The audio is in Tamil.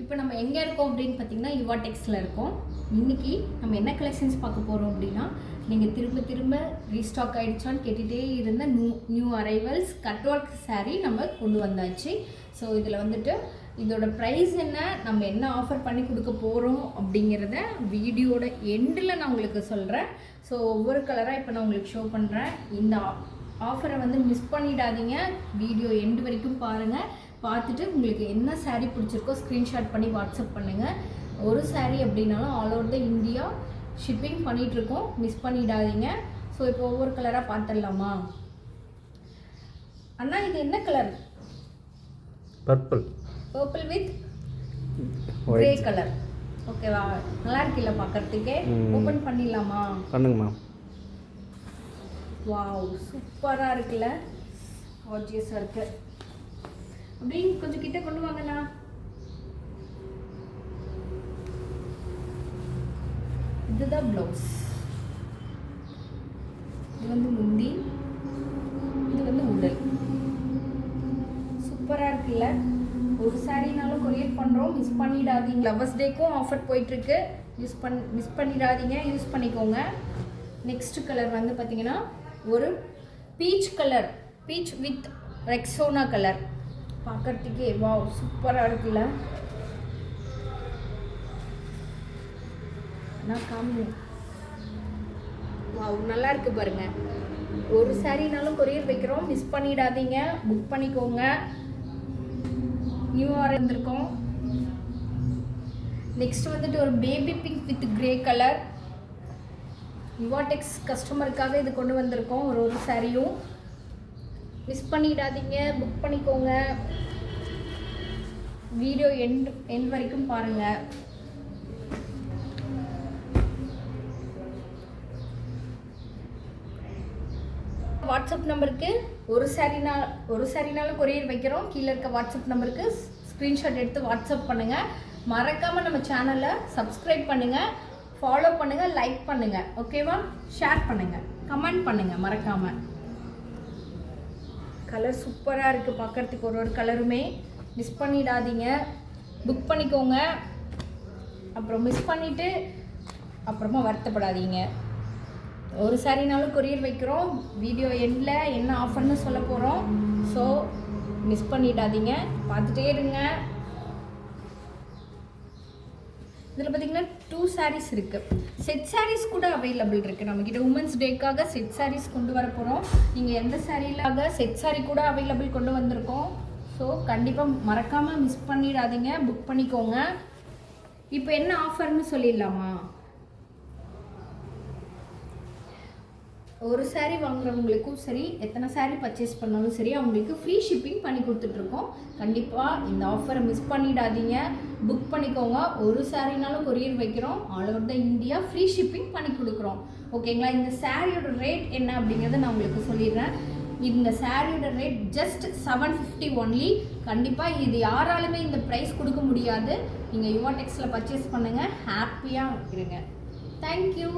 இப்போ நம்ம எங்கே இருக்கோம் அப்படின்னு பார்த்தீங்கன்னா யுவாடெக்ஸில் இருக்கோம். இன்றைக்கி நம்ம என்ன கலெக்ஷன்ஸ் பார்க்க போகிறோம் அப்படின்னா, நீங்கள் திரும்ப ரீஸ்டாக் ஆகிடுச்சான்னு கேட்டுகிட்டே இருந்த new arrivals cut work sari நம்ம கொண்டு வந்தாச்சு. ஸோ இதில் வந்துட்டு இதோட ப்ரைஸ் என்ன, நம்ம என்ன ஆஃபர் பண்ணி கொடுக்க போகிறோம் அப்படிங்கிறத வீடியோட எண்டில் நான் உங்களுக்கு சொல்கிறேன். ஸோ ஒவ்வொரு கலராக இப்போ நான் உங்களுக்கு ஷோ பண்ணுறேன். இந்த ஆஃபரை வந்து மிஸ் பண்ணிடாதீங்க, வீடியோ எண்டு வரைக்கும் பாருங்கள். பார்த்துட்டு உங்களுக்கு என்ன சாரீ பிடிச்சிருக்கோ ஸ்க்ரீன்ஷாட் பண்ணி வாட்ஸ்அப் பண்ணுங்கள். ஒரு சாரீ அப்படின்னாலும் all over the India shipping பண்ணிகிட்ருக்கோம், மிஸ் பண்ணிடாதீங்க. ஸோ இப்போ ஒவ்வொரு கலராக பார்த்துடலாமா? அண்ணா இது என்ன colour? Purple with grey colour. ஓகேவா, நல்லா இருக்குல்ல பார்க்கறதுக்கே? ஓப்பன் பண்ணிடலாமா? பண்ணுங்கம்மா. வாவ், சூப்பராக இருக்குல்ல, கார்ஜியஸாக இருக்கு. அப்படின்னு கொஞ்சம் கிட்ட கொண்டு வாங்கண்ணா. இதுதான் ப்ளவுஸ், இது வந்து முந்தி, இது வந்து உடல். சூப்பராக இருக்குல்ல. ஒரு சாரீனாலும் கொரியர் பண்ணுறோம், மிஸ் பண்ணிடாதீங்க. லவர்ஸ் டேக்கும் ஆஃபர் போயிட்டுருக்கு, மிஸ் பண்ணிடாதீங்க, யூஸ் பண்ணிக்கோங்க. நெக்ஸ்ட் கலர் வந்து பார்த்தீங்கன்னா ஒரு peach colour, peach with Rexona colour. பார்க்கறதுக்கே வாவ் சூப்பராக இருக்குல்ல. நான் காமி வாவ், நல்லா இருக்கு பாருங்க. ஒரு சாரீனாலும் கொரியர் வைக்கிறோம், மிஸ் பண்ணிடாதீங்க, புக் பண்ணிக்கோங்க. நியூவாக இருந்திருக்கோம். நெக்ஸ்ட் வந்துட்டு ஒரு baby pink with grey colour. Yuvatex கஸ்டமருக்காக இது கொண்டு வந்திருக்கோம். ஒரு சாரியும் மிஸ் பண்ணிடாதீங்க, புக் பண்ணிக்கோங்க. வீடியோ எண்ட் வரைக்கும் பாருங்கள். வாட்ஸ்அப் நம்பருக்கு ஒரு சாரினாலும் கொரியர் வைக்கிறோம். கீழே இருக்க வாட்ஸ்அப் நம்பருக்கு ஸ்க்ரீன்ஷாட் எடுத்து வாட்ஸ்அப் பண்ணுங்கள். மறக்காமல் நம்ம சேனலை சப்ஸ்கிரைப் பண்ணுங்கள், ஃபாலோ பண்ணுங்கள், லைக் பண்ணுங்கள், ஓகேவா? ஷேர் பண்ணுங்கள், கமெண்ட் பண்ணுங்கள் மறக்காமல். கலர் சூப்பராக இருக்குது பார்க்குறதுக்கு. ஒரு கலருமே மிஸ் பண்ணிடாதீங்க, புக் பண்ணிக்கோங்க. அப்புறம் மிஸ் பண்ணிவிட்டு அப்புறமா வருத்தப்படாதீங்க. ஒரு சாரினாலும் கொரியர் வைக்கிறோம். வீடியோ எண்டில் என்ன ஆஃபர்னு சொல்ல போகிறோம். ஸோ மிஸ் பண்ணிடாதீங்க, பார்த்துட்டே இருங்க. இதில் பார்த்தீங்கன்னா 2 சாரீஸ் இருக்குது. செட் சாரீஸ் கூட அவைலபிள் இருக்குது நம்மக்கிட்ட. உமன்ஸ் டேக்காக செட் சாரீஸ் கொண்டு வர போகிறோம். நீங்கள் எந்த சாரீலாக செட் சாரீ கூட அவைலபிள் கொண்டு வந்திருக்கோம். ஸோ கண்டிப்பாக மறக்காமல் மிஸ் பண்ணிடாதீங்க, புக் பண்ணிக்கோங்க. இப்போ என்ன ஆஃபர்னு சொல்லிடலாமா? ஒரு சாரீ வாங்குறவங்களுக்கும் சரி, எத்தனை சாரீ பர்ச்சேஸ் பண்ணாலும் சரி, அவங்களுக்கு ஃப்ரீ ஷிப்பிங் பண்ணி கொடுத்துட்ருக்கோம். கண்டிப்பாக இந்த ஆஃபரை மிஸ் பண்ணிடாதீங்க, புக் பண்ணிக்கோங்க. ஒரு சாரீனாலும் கொரியர் வைக்கிறோம், all over the India free shipping பண்ணி கொடுக்குறோம். ஓகேங்களா? இந்த சாரியோட ரேட் என்ன அப்படிங்கிறத நான் உங்களுக்கு சொல்லிடுறேன். இந்த சாரியோட ரேட் ஜஸ்ட் 750 ஒன்லி. கண்டிப்பாக இது யாராலுமே இந்த ப்ரைஸ் கொடுக்க முடியாது. நீங்கள் யுவாடெக்ஸில் பர்ச்சேஸ் பண்ணுங்கள், ஹாப்பியாக இருங்க. தேங்க்யூ.